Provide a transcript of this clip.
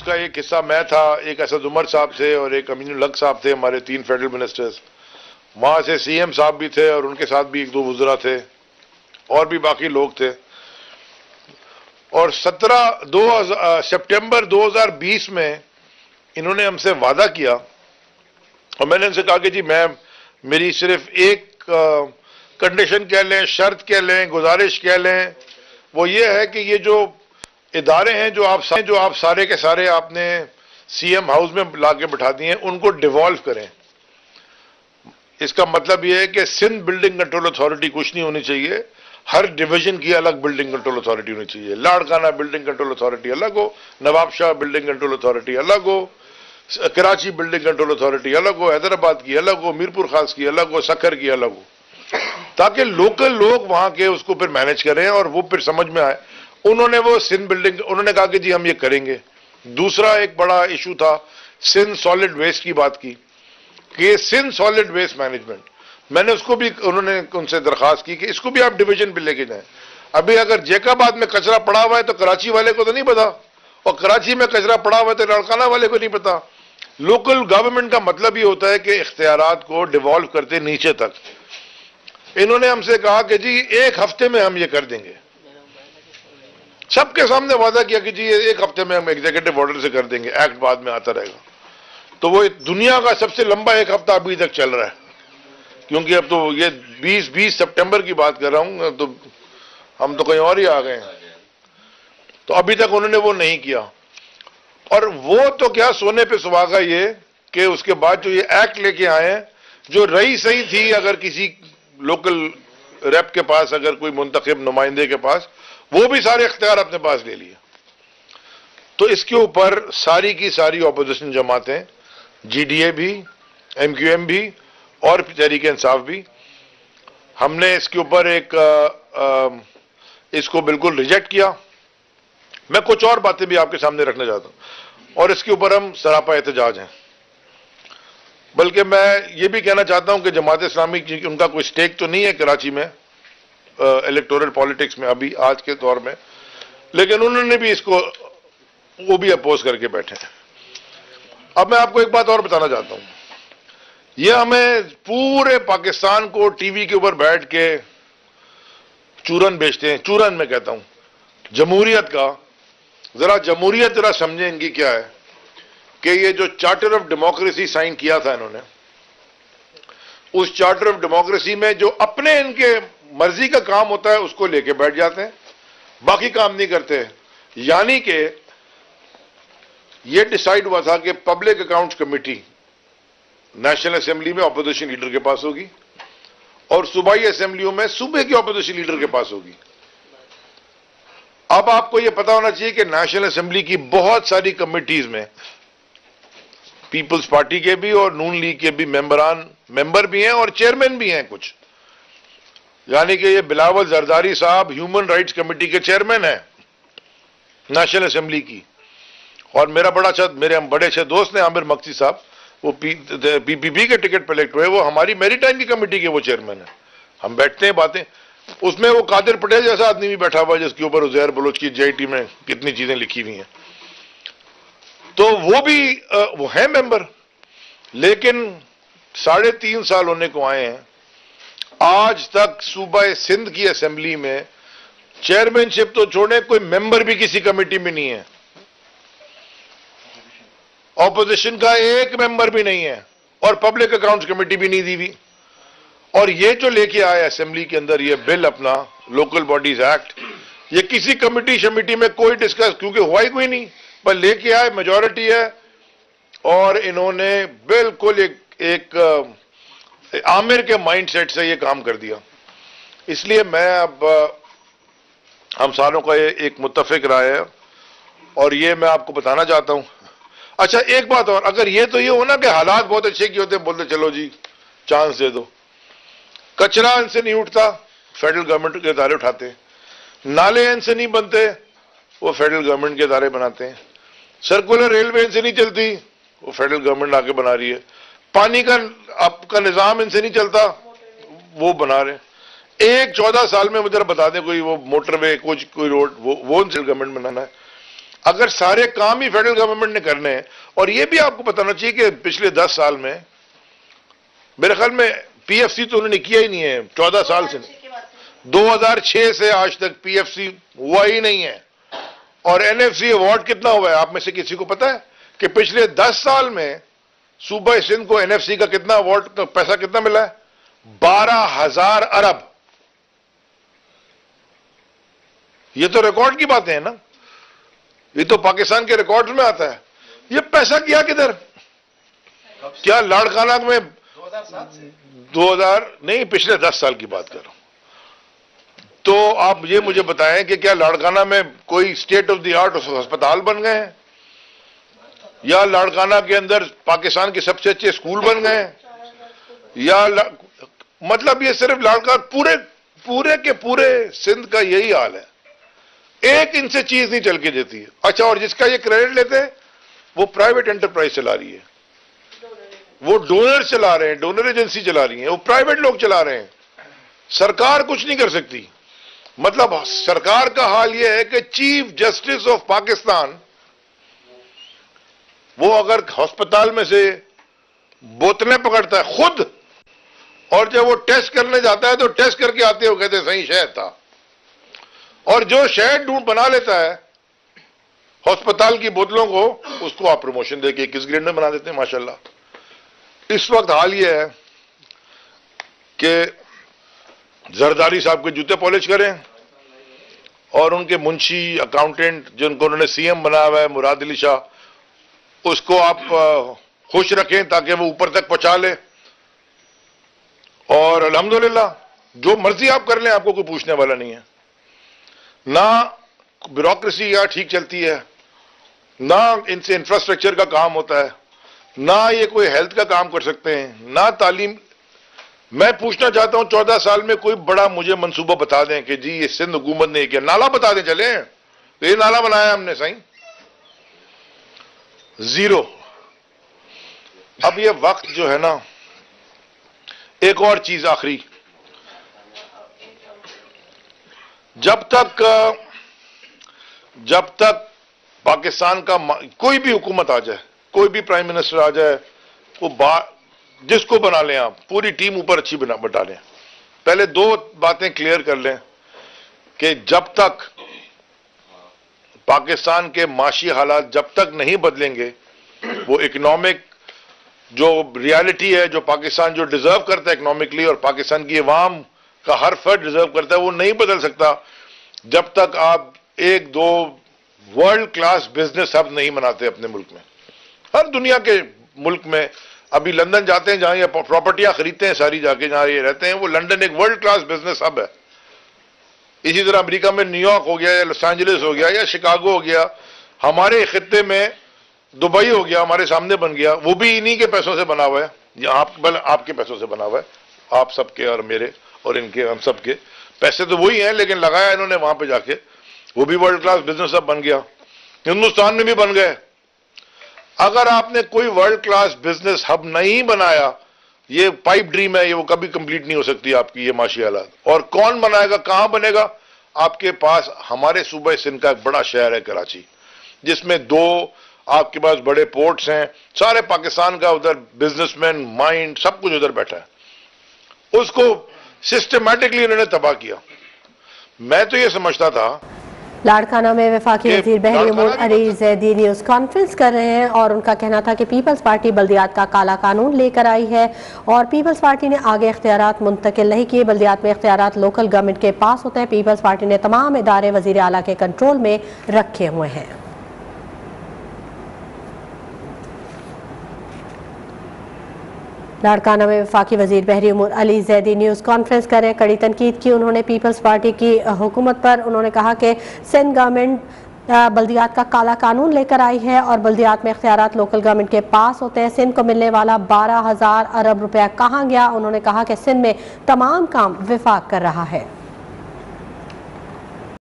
उसका एक हिस्सा मैं था, एक असद उमर साहब थे और एक अमीनुल हक साहब थे, हमारे 3 फेडरल मिनिस्टर्स। वहां से सीएम साहब भी थे और उनके साथ भी 1-2 वुज़रा थे और भी बाकी लोग थे। और 17 सितंबर 2020 में इन्होंने हमसे वादा किया और मैंने उनसे कहा कि जी मेरी सिर्फ एक कंडीशन कह लें, शर्त कह लें, गुजारिश कह लें, वो ये है कि ये जो इदारे हैं जो आप सारे के सारे आपने सीएम हाउस में लाके बिठा दिए हैं, उनको डिवॉल्व करें। इसका मतलब यह है कि सिंध बिल्डिंग कंट्रोल अथॉरिटी कुछ नहीं होनी चाहिए, हर डिवीजन की अलग बिल्डिंग कंट्रोल अथॉरिटी होनी चाहिए। लाड़काना बिल्डिंग कंट्रोल अथॉरिटी अलग हो, नवाबशाह बिल्डिंग कंट्रोल अथॉरिटी अलग हो, कराची बिल्डिंग कंट्रोल अथॉरिटी अलग हो, हैदराबाद की अलग हो, मीरपुर खास की अलग हो, सखर की अलग हो, ताकि लोकल लोग वहां के उसको फिर मैनेज करें और वो फिर समझ में आए। उन्होंने वो सिंध बिल्डिंग, उन्होंने कहा कि जी हम ये करेंगे। दूसरा एक बड़ा इशू था सिंध सॉलिड वेस्ट की बात की, कि सिंध सॉलिड वेस्ट मैनेजमेंट, मैंने उसको भी उन्होंने उनसे दरखास्त की कि इसको भी आप डिवीजन पे लेके जाएं। अभी अगर जैकाबाद में कचरा पड़ा हुआ है तो कराची वाले को तो नहीं पता, और कराची में कचरा पड़ा हुआ है तो लाड़काना वाले को नहीं पता। लोकल गवर्नमेंट का मतलब ये होता है कि इख्तियारात को डिवॉल्व करते नीचे तक। इन्होंने हमसे कहा कि जी 1 हफ्ते में हम ये कर देंगे, सबके सामने वादा किया कि जी 1 हफ्ते में हम एग्जीक्यूटिव ऑर्डर से कर देंगे, एक्ट बाद में आता रहेगा। तो वो दुनिया का सबसे लंबा 1 हफ्ता अभी तक चल रहा है, क्योंकि अब तो ये 20 सितंबर की बात कर रहा हूं, तो हम तो कहीं और ही आ गए हैं। तो अभी तक उन्होंने वो नहीं किया। और वो तो क्या सोने पे सुहागा ये कि उसके बाद जो ये एक्ट लेके आए हैं, जो रही सही थी, अगर किसी लोकल रेप के पास, अगर कोई मुंतखब नुमाइंदे के पास, वो भी सारे इख्तियार अपने पास ले लिए। तो इसके ऊपर सारी की सारी ऑपोजिशन जमातें, जीडीए भी, एमक्यूएम भी और तहरीक इंसाफ भी, हमने इसके ऊपर इसको बिल्कुल रिजेक्ट किया। मैं कुछ और बातें भी आपके सामने रखना चाहता हूं और इसके ऊपर हम सरापा एहतजाज हैं। बल्कि मैं ये भी कहना चाहता हूं कि जमात इस्लामी, उनका कोई स्टेक तो नहीं है कराची में इलेक्टोरल पॉलिटिक्स में अभी आज के दौर में, लेकिन उन्होंने भी इसको वो भी अपोज करके बैठे हैं। अब मैं आपको एक बात और बताना चाहता हूं, ये हमें पूरे पाकिस्तान को टीवी के ऊपर बैठ के चूरन बेचते हैं। चूरन में कहता हूं जमहूरियत का, जरा जमहूरियत जरा समझें इनकी क्या है, कि ये जो चार्टर ऑफ डेमोक्रेसी साइन किया था इन्होंने, उस चार्टर ऑफ डेमोक्रेसी में जो अपने इनके मर्जी का काम होता है उसको लेके बैठ जाते हैं, बाकी काम नहीं करते। यानी कि ये डिसाइड हुआ था कि public accounts committee national assembly में ऑपोजिशन लीडर के पास होगी और सूबाई असेंबलियों में सूबे के ऑपोजिशन लीडर के पास होगी। अब आपको यह पता होना चाहिए कि नेशनल असेंबली की बहुत सारी कमिटीज में पीपल्स पार्टी के भी और नून लीग के भी मेंबर भी हैं और चेयरमैन भी हैं कुछ। यानी कि ये बिलावल जरदारी साहब ह्यूमन राइट्स कमेटी के चेयरमैन हैं नेशनल असेंबली की, और मेरे बड़े अच्छे दोस्त हैं आमिर मक्सी साहब, वो पीपीपी के टिकट पर इलेक्ट हुए, वो हमारी मैरीटाइम की कमेटी के वो चेयरमैन है। हम बैठते हैं बातें, उसमें वो कादिर पटेल जैसा आदमी भी बैठा हुआ है जिसके ऊपर उज़ैर बलोच की जेआईटी में कितनी चीजें लिखी हुई हैं, तो वो भी वो है मेंबर। लेकिन 3.5 साल होने को आए हैं, आज तक सूबा सिंध की असेंबली में चेयरमैनशिप तो छोड़े, कोई मेंबर भी किसी कमेटी में नहीं है, ऑपोजिशन का एक मेंबर भी नहीं है, और पब्लिक अकाउंट्स कमेटी भी नहीं दी हुई। और ये जो लेके आया असेंबली के अंदर ये बिल अपना लोकल बॉडीज एक्ट, ये किसी कमेटी शमिटी में कोई डिस्कस, क्योंकि हुआ ही कोई नहीं, पर लेके आए, मेजॉरिटी है, और इन्होंने बिल्कुल एक आमिर के माइंडसेट से ये काम कर दिया। इसलिए मैं अब हम सारों का ये एक मुत्तफिक राय है और ये मैं आपको बताना चाहता हूं। अच्छा एक बात और, अगर ये तो ये हो ना कि हालात बहुत अच्छे की होते, बोलते चलो जी चांस दे दो, कचरा इनसे नहीं उठता, फेडरल गवर्नमेंट के इदारे उठाते हैं, नाले इनसे नहीं बनते, वो फेडरल गवर्नमेंट के इदारे बनाते हैं, सर्कुलर रेलवे इनसे नहीं चलती, वो फेडरल गवर्नमेंट आके बना रही है, पानी का आपका निजाम इनसे नहीं चलता, वो बना रहे। एक 14 साल में मुझे बता दें कोई वो मोटरवे, कोई रोड, वो सेंट्रल गवर्नमेंट बनाना है। अगर सारे काम ही फेडरल गवर्नमेंट ने करने हैं, और ये भी आपको बताना चाहिए कि पिछले 10 साल में मेरे ख्याल में पीएफसी तो उन्होंने किया ही नहीं है 14 साल से, 2006 से आज तक पीएफसी हुआ ही नहीं है। और एनएफसी अवार्ड कितना हुआ है, आप में से किसी को पता है कि पिछले 10 साल में सूबा सिंध को एनएफसी का कितना अवार्ड का पैसा कितना मिला है? 12,000 अरब। ये तो रिकॉर्ड की बातें हैं ना, ये तो पाकिस्तान के रिकॉर्ड में आता है। ये पैसा किया किधर? क्या लाड़काना में 2000 नहीं, पिछले 10 साल की बात कर रहा हूं। तो आप ये मुझे बताएं कि क्या लाड़काना में कोई स्टेट ऑफ द आर्ट अस्पताल बन गए हैं, या लाड़काना के अंदर पाकिस्तान के सबसे अच्छे स्कूल बन गए हैं, या मतलब ये सिर्फ लाड़का पूरे के पूरे सिंध का यही हाल है। एक इनसे चीज नहीं चल के देती है। अच्छा, और जिसका ये क्रेडिट लेते हैं वो प्राइवेट एंटरप्राइज चला रही है, वो डोनर चला रहे हैं, डोनर एजेंसी चला रही है, वो प्राइवेट लोग चला रहे हैं। सरकार कुछ नहीं कर सकती। मतलब सरकार का हाल यह है कि चीफ जस्टिस ऑफ पाकिस्तान वो अगर अस्पताल में से बोतलें पकड़ता है खुद, और जब वो टेस्ट करने जाता है तो टेस्ट करके आते हो कहते सही शहद था, और जो शहद ढूंढ बना लेता है अस्पताल की बोतलों को, उसको आप प्रमोशन देके 21 ग्रेड में बना देते हैं माशाल्लाह। इस वक्त हाल ये है कि जरदारी साहब के जूते पॉलिश करें, और उनके मुंशी अकाउंटेंट जिनको उन्होंने सीएम बनाया हुआ है मुराद अली शाह, उसको आप खुश रखें ताकि वो ऊपर तक पहुंचा ले। और अल्हम्दुलिल्लाह जो मर्जी आप कर लें, आपको कोई पूछने वाला नहीं है। ना ब्यूरोक्रेसी यहाँ ठीक चलती है, ना इनसे इंफ्रास्ट्रक्चर का काम होता है, ना ये कोई हेल्थ का काम कर सकते हैं, ना तालीम। मैं पूछना चाहता हूं 14 साल में कोई बड़ा मुझे मंसूबा बता दें कि जी ये सिंध हुकूमत ने किया। नाला बता दें चले, तो ये नाला बनाया हमने सही, जीरो। अब ये वक्त जो है ना, एक और चीज आखिरी, जब तक पाकिस्तान का कोई भी हुकूमत आ जाए, कोई भी प्राइम मिनिस्टर आ जाए, वो जिसको बना लें आप, पूरी टीम ऊपर अच्छी बना लें, पहले दो बातें क्लियर कर लें कि जब तक पाकिस्तान के माशी हालात जब तक नहीं बदलेंगे, वो इकोनॉमिक जो रियलिटी है, जो पाकिस्तान जो डिजर्व करता है इकोनॉमिकली, और पाकिस्तान की अवाम का हर फर्द डिजर्व करता है, वो नहीं बदल सकता जब तक आप एक दो वर्ल्ड क्लास बिजनेस हब नहीं बनाते अपने मुल्क में। हर दुनिया के मुल्क में, अभी लंदन जाते हैं जहां ये प्रॉपर्टियां खरीदते हैं सारी जाके जहां ये रहते हैं, वो लंदन एक वर्ल्ड क्लास बिजनेस हब है। इसी तरह अमेरिका में न्यूयॉर्क हो गया, या लॉस एंजलिस हो गया, या शिकागो हो गया, हमारे खित्ते में दुबई हो गया, हमारे सामने बन गया, वो भी इन्हीं के पैसों से बना हुआ है, या आपके पैसों से बना हुआ है, आप सबके और मेरे और इनके, हम सबके पैसे तो वही हैं, लेकिन लगाया इन्होंने वहां पे जाके, वो भी वर्ल्ड क्लास बिजनेस हब बन गया। हिंदुस्तान में भी बन गए। अगर आपने कोई वर्ल्ड क्लास बिजनेस हब नहीं बनाया, ये पाइप ड्रीम है, ये वो कभी कंप्लीट नहीं हो सकती आपकी ये माशी हालात। और कौन बनाएगा, कहां बनेगा? आपके पास हमारे सूबे सिंध का एक बड़ा शहर है कराची, जिसमें दो आपके पास बड़े पोर्ट्स हैं, सारे पाकिस्तान का उधर बिजनेसमैन माइंड सब कुछ उधर बैठा है। उसको सिस्टमैटिकली इन्होंने तबाह किया। मैं तो ये समझता था। लाड़काना में वफाकी वजीर बहरी उमूर अली जैदी न्यूज़ कॉन्फ्रेंस कर रहे हैं, और उनका कहना था कि पीपल्स पार्टी बल्दियात का काला कानून लेकर आई है, और पीपल्स पार्टी ने आगे इख्तियारात मुंतकिल नहीं किए। बल्दियात में इख्तियारात लोकल गवर्नमेंट के पास होते हैं। पीपल्स पार्टी ने तमाम इदारे वजीर आला के कंट्रोल में रखे हुए हैं। लाड़काना में वफाकी वजीर बहरी उमूर अली जैदी न्यूज़ कॉन्फ्रेंस करें, कड़ी तनकीद की उन्होंने पीपल्स पार्टी की हुकूमत पर। उन्होंने कहा कि सिंध गवर्नमेंट बल्दियात का काला कानून लेकर आई है, और बल्दियात में इख्तियारात लोकल गवर्नमेंट के पास होते हैं। सिंध को मिलने वाला 12,000 अरब रुपया कहाँ गया? उन्होंने कहा कि सिंध में तमाम काम विफाक कर रहा है।